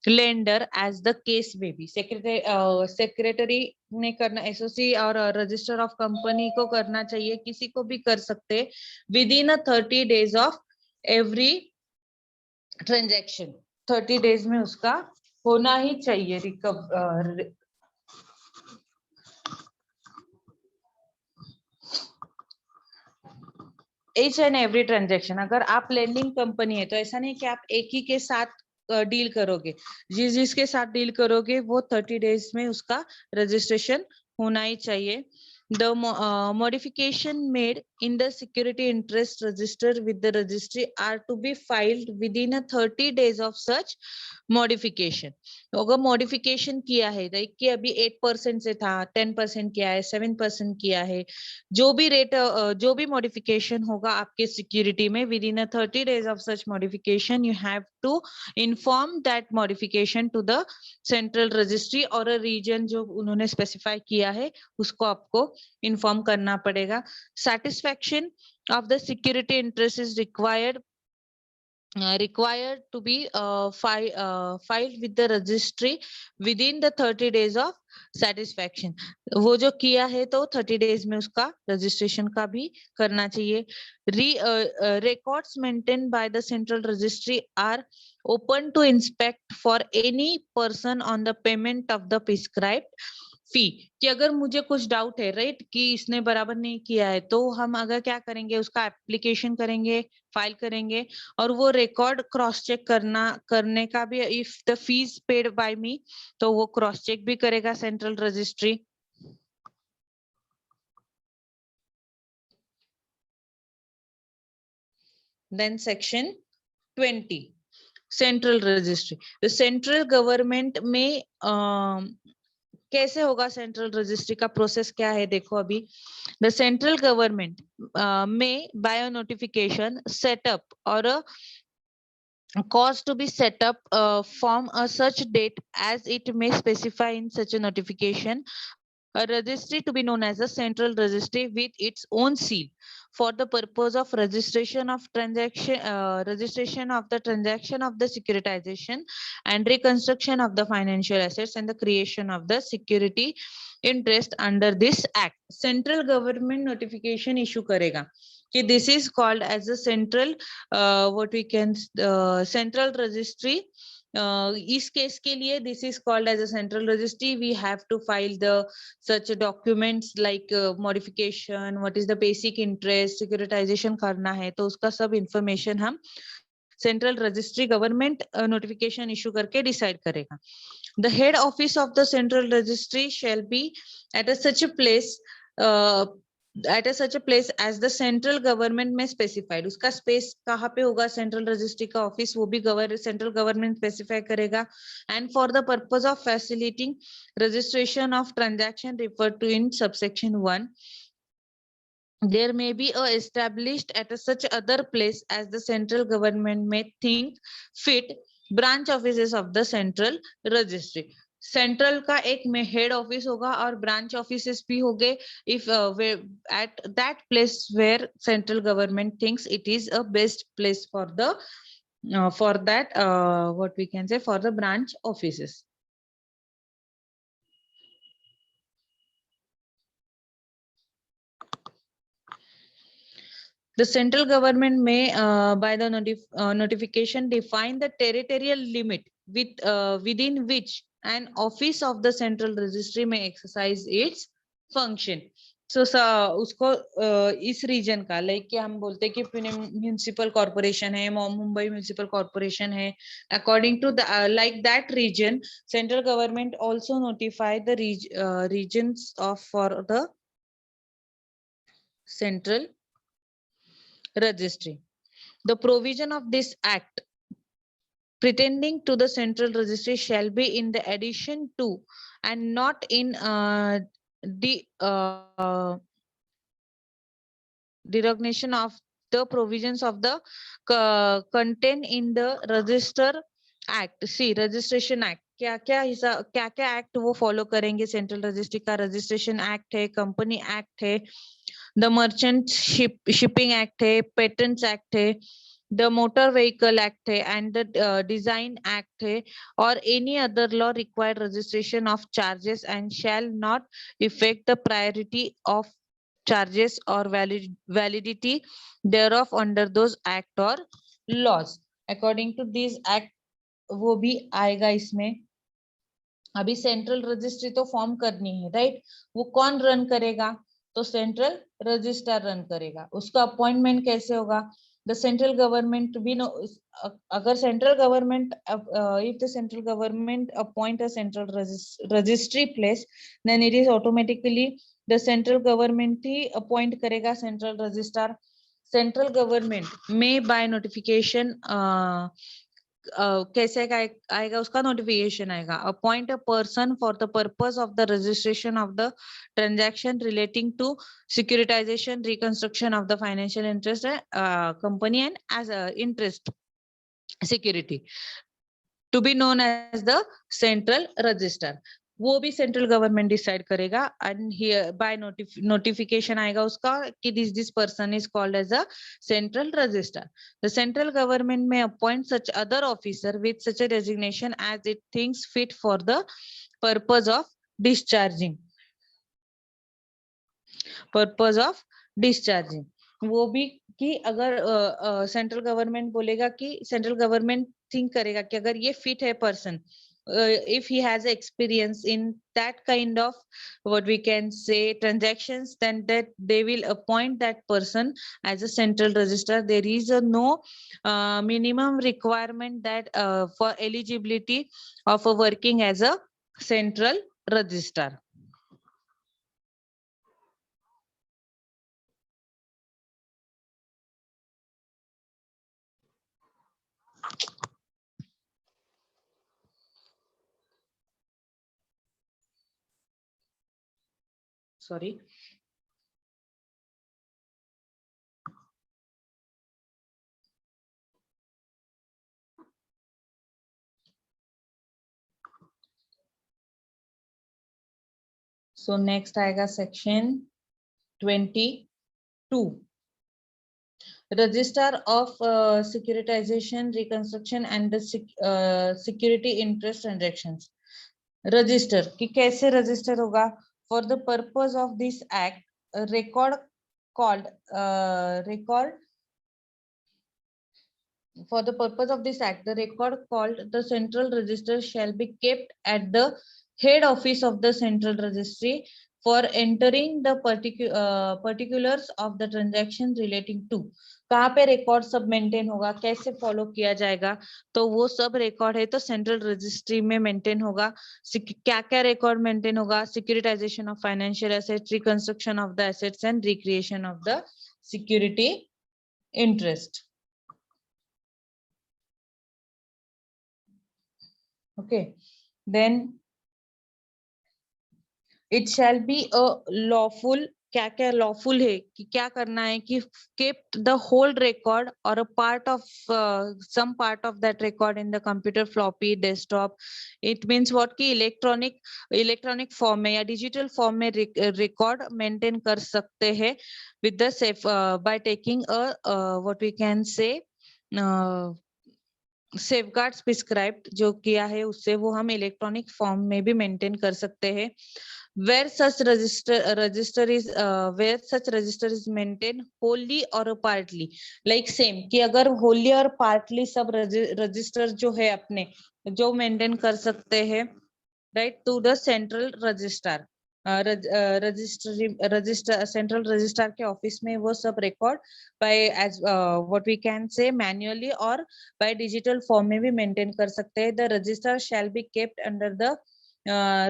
lender as the case may be. Secretary ने करना, SOC और register of company को करना चाहिए, किसी को भी कर सकते with in 30 days of every transaction. 30 days में उसका होना ही चाहिए each and every transaction। अगर आप लेंडिंग कंपनी है तो ऐसा नहीं कि आप एक ही के साथ डील करोगे, जिसके साथ डील करोगे वो 30 डेज में उसका रजिस्ट्रेशन होना ही चाहिए। The modification made in the security interest register with the registry are to be filed within 30 days of such modification। तो अगर मॉडिफिकेशन किया है, कि अभी 8% से था 10% किया है, 7% किया है, जो भी रेट जो भी मॉडिफिकेशन होगा आपके सिक्योरिटी में, within 30 days of such modification you have to inform that modification to the central registry और रीजन जो उन्होंने स्पेसिफाई किया है उसको आपको इन्फॉर्म करना पड़ेगा। Satisfaction of the security interest is required to be filed with the registry within the 30 days of satisfaction। वो जो किया है तो 30 days में उसका रजिस्ट्रेशन का भी करना चाहिए। Records maintained by the central registry are open to inspect for any person on the payment of the prescribed फी। कि अगर मुझे कुछ डाउट है, राइट, कि इसने बराबर नहीं किया है, तो हम अगर क्या करेंगे, उसका एप्लीकेशन करेंगे, फाइल करेंगे और वो रिकॉर्ड क्रॉस चेक करने का भी, if the fees paid by me, तो वो क्रॉस चेक भी करेगा central registry. Then section 20 central registry. तो सेंट्रल गवर्नमेंट में कैसे होगा सेंट्रल रजिस्ट्री का प्रोसेस क्या है, देखो अभी। द सेंट्रल गवर्नमेंट में बाय नोटिफिकेशन सेटअप और cause to be set up from a such date as it may specify in such a notification, a registry to be known as a central registry with its own seal for the purpose of registration of registration of the transaction of the securitization and reconstruction of the financial assets and the creation of the security interest under this act। central government notification issue करेगा कि this is called as a central what we can central registry। इस case के लिए this is called as a central registry, we have to file the such documents like modification, what is the basic interest, securitization करना है, तो उसका सब information हम central registry government notification issue करके डिसाइड करेगा। The head office of the central registry shall be at such a place at a such a place as the central government में specified। उसका स्पेस कहाँ पे होगा central registry का office, वो भी सेंट्रल गवर्नमेंट स्पेसिफाई करेगा। And for the purpose of facilitating registration of transaction referred to in subsection 1, there may be established at such other place as the central government may think fit branch offices of the central registry। Central का एक में head office होगा और branch offices भी होंगे if at that place where central government thinks it is a best place for the for that what we can say for the branch offices। The central government may, by the notification, define the territorial limit within which an office of the central registry may exercise its function. So उसको इस reason का, like कि हम बोलते हैं कि Pune municipal corporation है, Mumbai municipal corporation है, according to like that region, central government also notify the regions of for the central registry. The provision of this act pretending to the central registry shall be in the addition to and not in the derogation of the provisions of the contained in the register act. See, registration act क्या क्या act वो follow करेंगे central registry का? Registration act है, company act है, the merchant shipping act है, patents act है, the motor vehicle act hai, and the design act hai, or any other law required registration of charges and shall not affect the priority of charges or validity thereof under those act or laws. According to these act वो भी आएगा इसमें. अभी central registry तो form करनी है, right? वो कौन रन करेगा? तो सेंट्रल रजिस्ट्रार रन करेगा. उसका अपॉइंटमेंट कैसे होगा? The central government, we know, agar central government, if the central government appoint a central registry place, then it is automatically the central government he appoint करेगा central registrar. Central government may by notification कैसे आएगा उसका notification आएगा, appoint a person for the purpose of the registration of the transaction relating to securitisation reconstruction of the financial interest company and as interest security to be known as the central register. वो भी central government decide करेगा and hereby notification आएगा उसका कि this person is called as a central register. The central government may appoint such other officer with such a designation as it thinks fit for the purpose of discharging. वो भी कि अगर central government बोलेगा कि central government think करेगा कि अगर ये फिट है person, if he has experience in that kind of what we can say transactions, then that they will appoint that person as a central registrar. There is a no minimum requirement that for eligibility of a working as a central registrar. Sorry. So next आएगा section 22. Register of securitization, reconstruction and the security interest transactions. Register कि कैसे register होगा? For the purpose of this act, a record called for the purpose of this act, the record called the central register shall be kept at the head office of the central registry for entering the particulars of the transaction relating to. कहाँ पे record सब maintain होगा, कैसे follow किया जाएगा? तो वो सब रिकॉर्ड है तो सेंट्रल रजिस्ट्री में मेंटेन होगा. क्या क्या रिकॉर्ड मेंटेन होगा? Securitization of financial assets, reconstruction of the assets and recreation of the security interest. Okay, then it shall be a lawful. क्या क्या lawful है कि क्या करना है कि kept the whole record or a part of some part of that record in the computer floppy desktop. It means what कि electronic form में या digital form में record maintain कर सकते हैं with the safe by taking a what we can say safeguards prescribed जो किया है उससे वो हम इलेक्ट्रॉनिक फॉर्म में भी मेंटेन कर सकते हैं. where such register is maintained wholly or partly, like same कि अगर wholly और partly सब register जो है अपने जो maintain कर सकते हैं, right, to the central registrar, register central registrar के ऑफिस में वो सब record by as what we can say manually और बाय डिजिटल फॉर्म में भी मेंटेन कर सकते हैं. The register shall be kept under the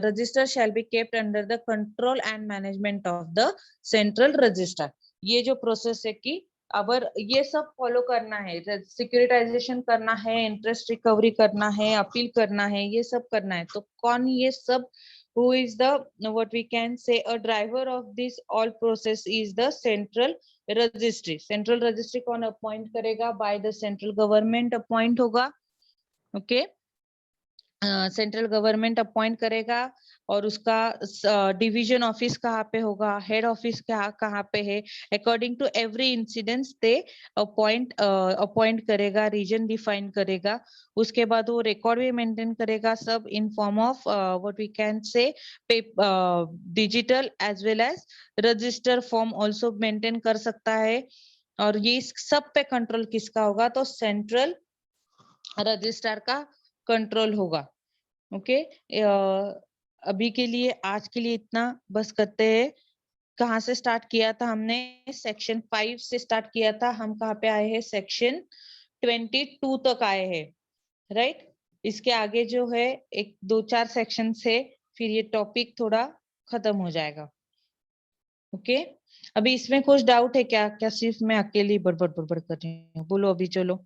register shall be kept under the control and management of the central register. ये जो process है कि अगर ये सब फॉलो करना है, सिक्योरिटाइजेशन करना है, इंटरेस्ट रिकवरी करना है, अपील करना है, ये सब करना है, तो कौन ये सब, who is the what we can say a driver of this all process is the central registry. Central registry कौन अपॉइंट करेगा? by the central government appoint होगा. ओके, सेंट्रल गवर्नमेंट अपॉइंट करेगा और उसका डिवीजन ऑफिस कहाँ पे होगा, head office कहाँ पे है, according to every incidence they appoint करेगा, रीजन डिफाइन करेगा. उसके बाद वो रिकॉर्ड भी मेंटेन करेगा सब in form of what we can say digital as well as register form also maintain कर सकता है. और ये सब पे कंट्रोल किसका होगा? तो सेंट्रल रजिस्ट्रार का कंट्रोल होगा. ओके, अभी के लिए आज के लिए इतना बस करते हैं. कहाँ से स्टार्ट किया था हमने? सेक्शन 5 से स्टार्ट किया था. हम कहाँ पे आए हैं? सेक्शन 22 तक आए हैं, राइट. इसके आगे जो है एक 2-4 सेक्शन से फिर ये टॉपिक थोड़ा खत्म हो जाएगा. ओके, अभी इसमें कुछ डाउट है क्या? क्या सिर्फ मैं अकेली बड़बड़ बड़बड़ कर रही हूँ? बोलो अभी, चलो.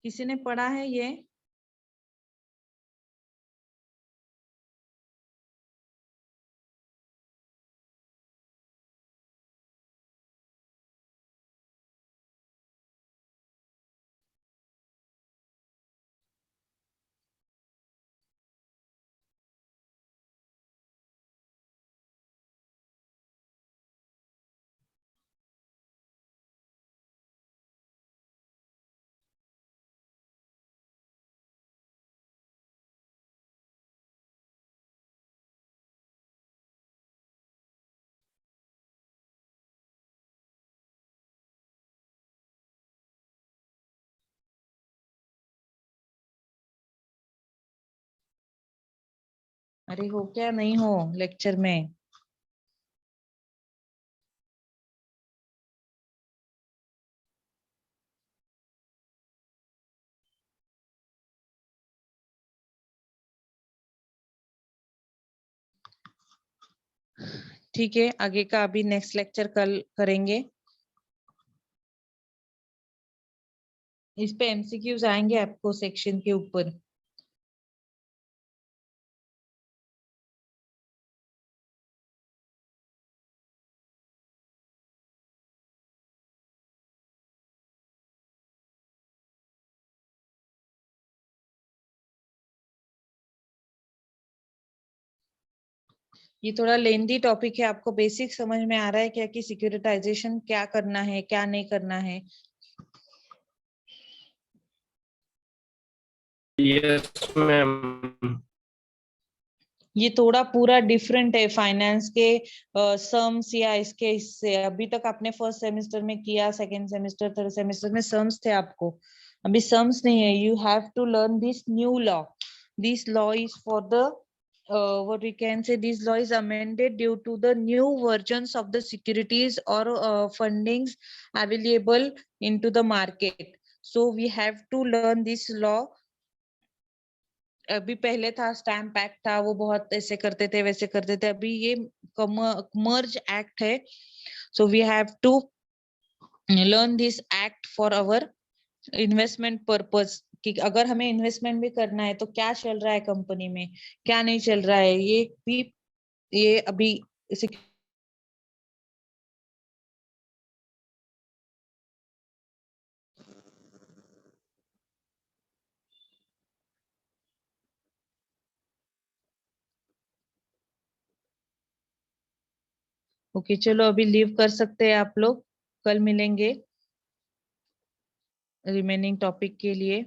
किसी ने पढ़ा है ये? अरे हो क्या नहीं हो लेक्चर में? ठीक है, आगे का अभी नेक्स्ट लेक्चर कल करेंगे. इस पे एमसीक्यूज आएंगे आपको सेक्शन के ऊपर. ये थोड़ा लेंदी टॉपिक है. आपको बेसिक समझ में आ रहा है क्या कि सिक्योरिटाइजेशन क्या करना है, क्या नहीं करना है? Yes ma'am. ये थोड़ा पूरा डिफरेंट है फाइनेंस के सम्स या इसके इससे. अभी तक आपने फर्स्ट सेमेस्टर में किया, सेकंड सेमेस्टर, थर्ड सेमेस्टर में सम्स थे आपको. अभी सम्स नहीं है. You have to learn this new law. This law is for the what we can say, this law is amended due to the new versions of the securities or fundings available into the market. So we have to learn this law. अभी पहले था stamp act था, वो बहुत ऐसे करते थे वैसे करते थे. अभी ये मर्ज एक्ट है. So we have to learn this act for our investment purpose. कि अगर हमें इन्वेस्टमेंट भी करना है तो क्या चल रहा है कंपनी में, क्या नहीं चल रहा है, ये भी ये अभी ओके चलो अभी लीव कर सकते हैं आप लोग, कल मिलेंगे रिमेनिंग टॉपिक के लिए।